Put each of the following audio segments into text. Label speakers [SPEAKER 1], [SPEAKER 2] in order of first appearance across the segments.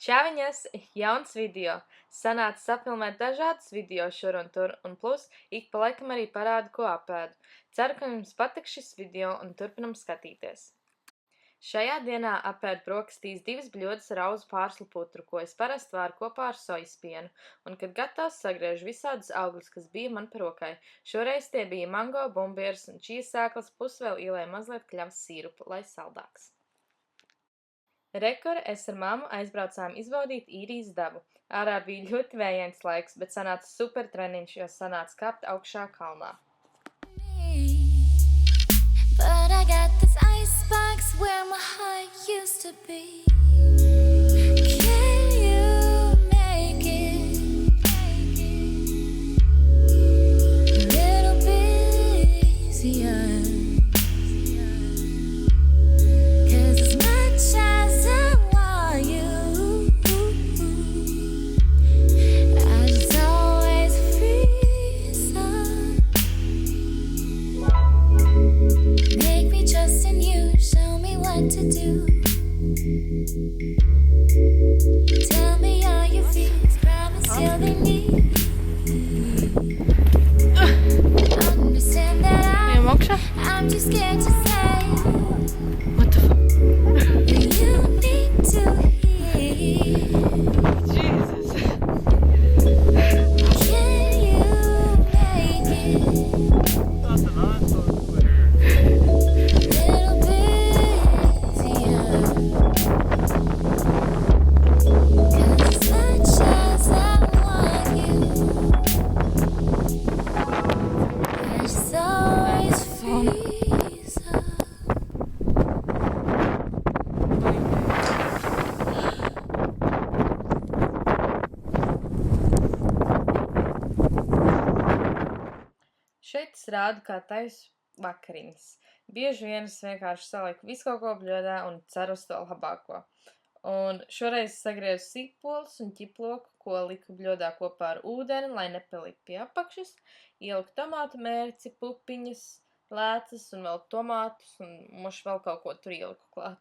[SPEAKER 1] Čāviņas, jauns video. Sanāca sapilmēt dažādus video šur un tur, un plus ik pa laikam arī parādu, ko apēdu. Ceru, ka jums patiks šis video un turpinam skatīties. Šajā dienā apēdu brokastīs 2 bļodas ar auzu pārslu putru, ko es parasti vāru kopā ar sojas pienu, un kad gatavs sagriežu visādus augļus, kas bija man par rokai. Šoreiz tie bija mango, bumbieras un čijas sēklas, plus vēl ielēju mazliet kļavas sīrupu, lai saldāks. Rekur es ar mammu aizbraucām izbaudīt īrijas dabu. Ārā bija ļoti vējains laiks, bet sanāca super treniņš, jo sanāca kāpt augšā kalnā.
[SPEAKER 2] But I got this icebox where my heart used to be. Can you make it a little bit easier? 'Cause as much as I want you, I just always freeze up. Make me trust in you, show me what to do. Tell me all your fears, promise you'll be neat. Understand that I'm too scared to say.
[SPEAKER 1] What the fuck?
[SPEAKER 2] You need to hear.
[SPEAKER 1] Jesus.
[SPEAKER 2] Can you make it little bit easier? 'Cause as much as I want you, I just always freeze up.
[SPEAKER 1] Šeit es rādu, kā taisu vakariņas. Bieži vien es vienkārši saliku visu kaut ko bļodā un ceru uz to labāko. Un šoreiz sagriezu sīkpolus un ķiploku, ko liku bļodā kopā ar ūdeni, lai nepaliek pie apakšas. Ieliku tomātu mērci, pupiņas, lēcas un vēl tomātus un moši vēl kaut ko tur ieliku klāt.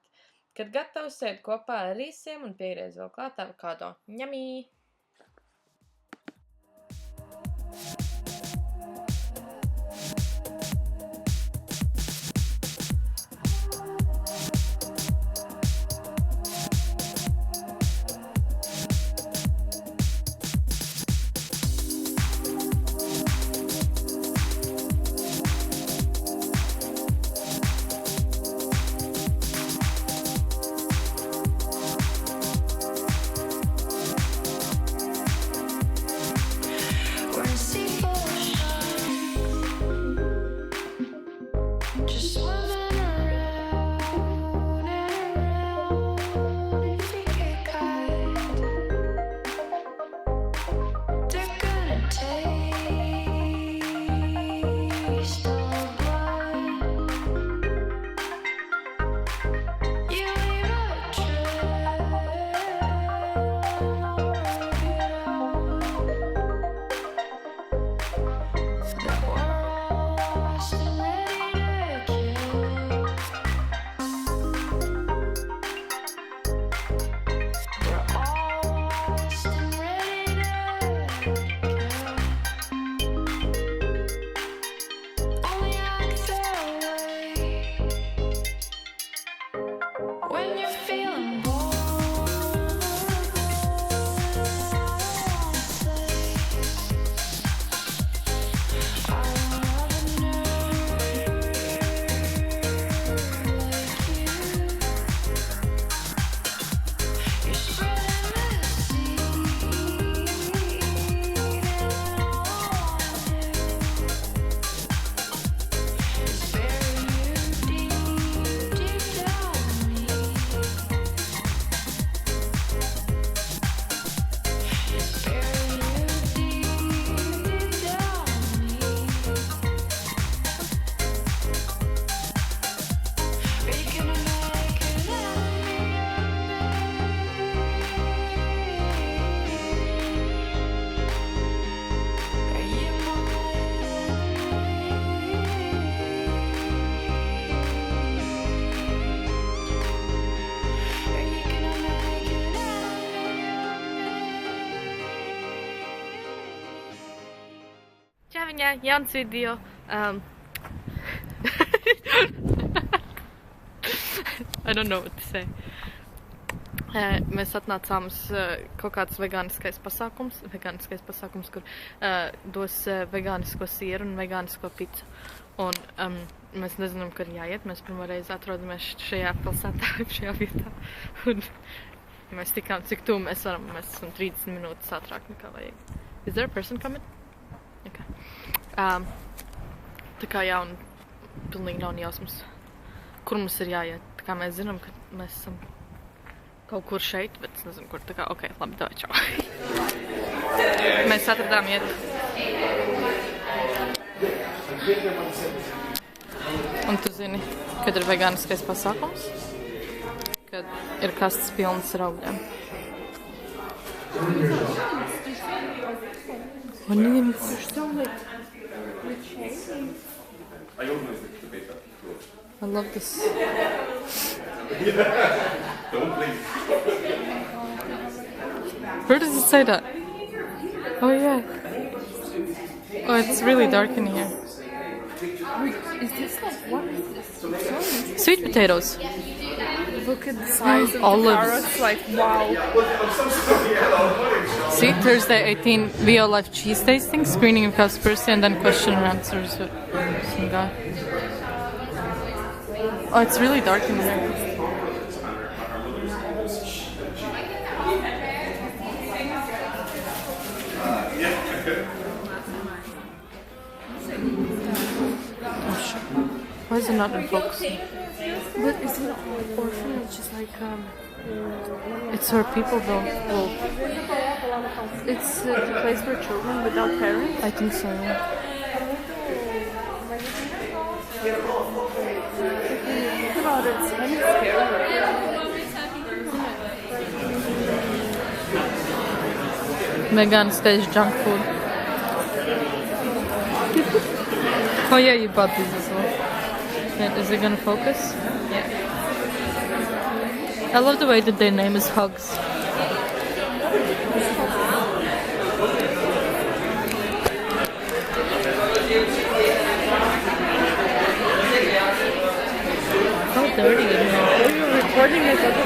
[SPEAKER 1] Kad gatavs, sēdu kopā ar rīsiem un piegriezu vēl klāt avokado. Ņemī! Čaviņā, jauns video. I don't know what to say. Mēs atnācām uz kaut kāds vegāniskais pasākums, kur dos vegānisko sieru un vegānisko picu. Un mēs nezinām, kur jāiet. Mēs pirmo reizi atrodamies šajā pilsētā, šajā vietā. Un mēs tikām, cik tuvu mēs varam. Mēs esam 30 minūtes ātrāk nekā vajag. Is there a person coming? Okay. Tā kā jā, un pilnīgi nav jausmas, kur mums ir jāiet. Tā kā mēs zinām, ka mēs esam kaut kur šeit, bet es nezinu, kur. Tā kā, ok, labi, davai, čau. Mēs atradām iet. Un tu zini, kad ir vegāniskais pasākums? Kad ir kastes pilnas ar augļiem. Onions. I love this.
[SPEAKER 3] Don't blink.
[SPEAKER 1] Where does it say that? Oh yeah. Oh, it's really dark in here.
[SPEAKER 4] Is this like, what is this?
[SPEAKER 1] Sweet potatoes.
[SPEAKER 4] Look at the size of
[SPEAKER 1] Olives.
[SPEAKER 4] the carrots, like wow.
[SPEAKER 1] See, Thursday 18, VO Live cheese tasting, screening of Cowspiracy, and then question and answers with some guy. Oh, it's really dark in here. Why is it not in focus?
[SPEAKER 4] But is it an orphanage? It's like
[SPEAKER 1] It's for people though. Well,
[SPEAKER 4] it's a place for children without parents.
[SPEAKER 1] I think so. Yeah.
[SPEAKER 4] Think about it, it's kind of scary.
[SPEAKER 1] Vegan stage junk food. Oh yeah, you bought these as well. Yeah, is it gonna focus? Yeah. I love the way that their name is Hugs. How dirty in here.
[SPEAKER 4] We were recording it at the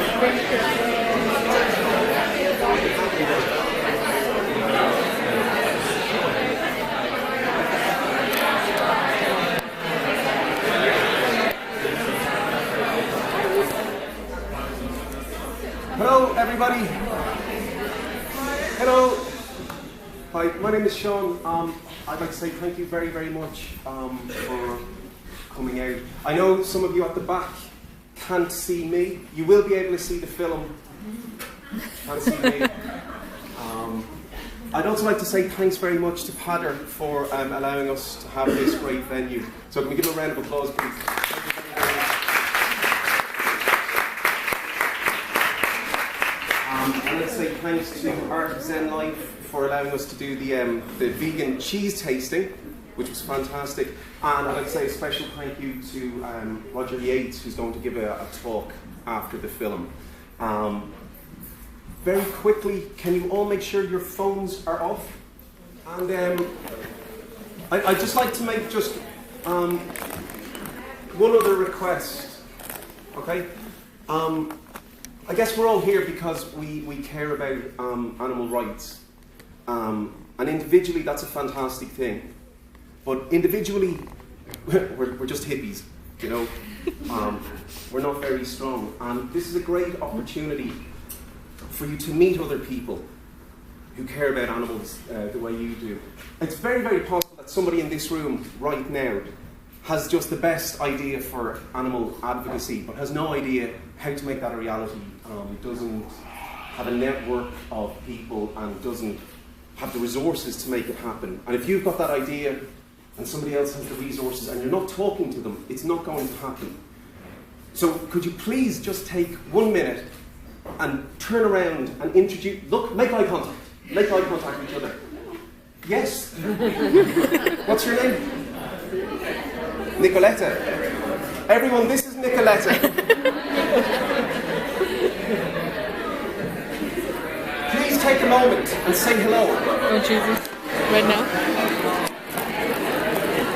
[SPEAKER 3] Hello, everybody. Hello. Hi, my name is Sean. I'd like to say thank you very, very much for coming out. I know some of you at the back can't see me. You will be able to see the film. Can't see me. I'd also like to say thanks very much to Pader for allowing us to have this great venue. So can we give him a round of applause, please? I'd like to say thanks to Artisan Life for allowing us to do the vegan cheese tasting, which was fantastic. And I'd like to say a special thank you to Roger Yates, who's going to give a talk after the film. Very quickly, can you all make sure your phones are off? And I'd just like to make just one other request, okay? I guess we're all here because we care about animal rights. And individually, that's a fantastic thing. But individually, we're just hippies, you know? We're not very strong. And this is a great opportunity for you to meet other people who care about animals the way you do. It's very, very possible that somebody in this room right now has just the best idea for animal advocacy, but has no idea how to make that a reality. Doesn't have a network of people and doesn't have the resources to make it happen. And if you've got that idea and somebody else has the resources and you're not talking to them, it's not going to happen. So could you please just take 1 minute and turn around and introduce, look, make eye contact. Make eye contact with each other. Yes. What's your name? Nicoletta. Everyone, this is Nicoletta. Please take a moment and say hello.
[SPEAKER 1] Oh Jesus. Right now?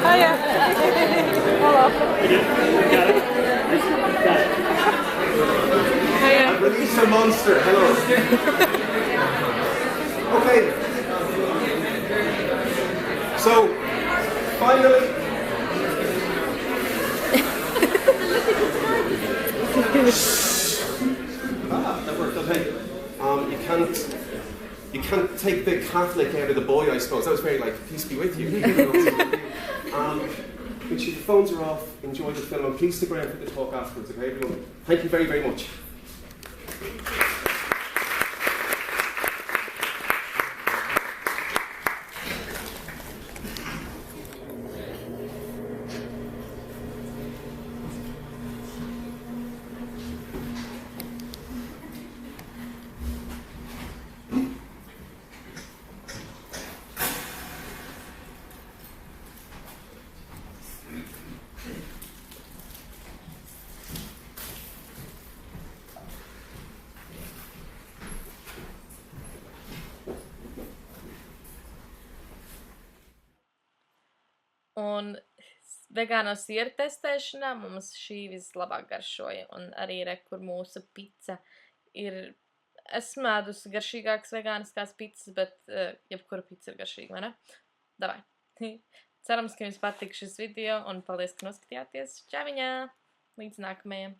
[SPEAKER 4] Oh yeah. Hello. Oh yeah.
[SPEAKER 3] I've released a monster. Hello. Okay. So, finally. That worked. Okay. You can't take the Catholic out of the boy, I suppose. That was very like, peace be with you. Make sure your phones are off. Enjoy the film, and please stick around for the talk afterwards. Okay, everyone. Thank you very, very much.
[SPEAKER 1] Un vegāno sieru testēšanā mums šī vislabāk garšoja. Un arī kur mūsu pica ir. Esmu ēdusi garšīgākas vegāniskās picas, bet jebkura pica ir garšīga, vai ne? Davai. Cerams, ka jums patīk šis video, un paldies, ka noskatījāties. Čaviņā! Līdz nākamajam!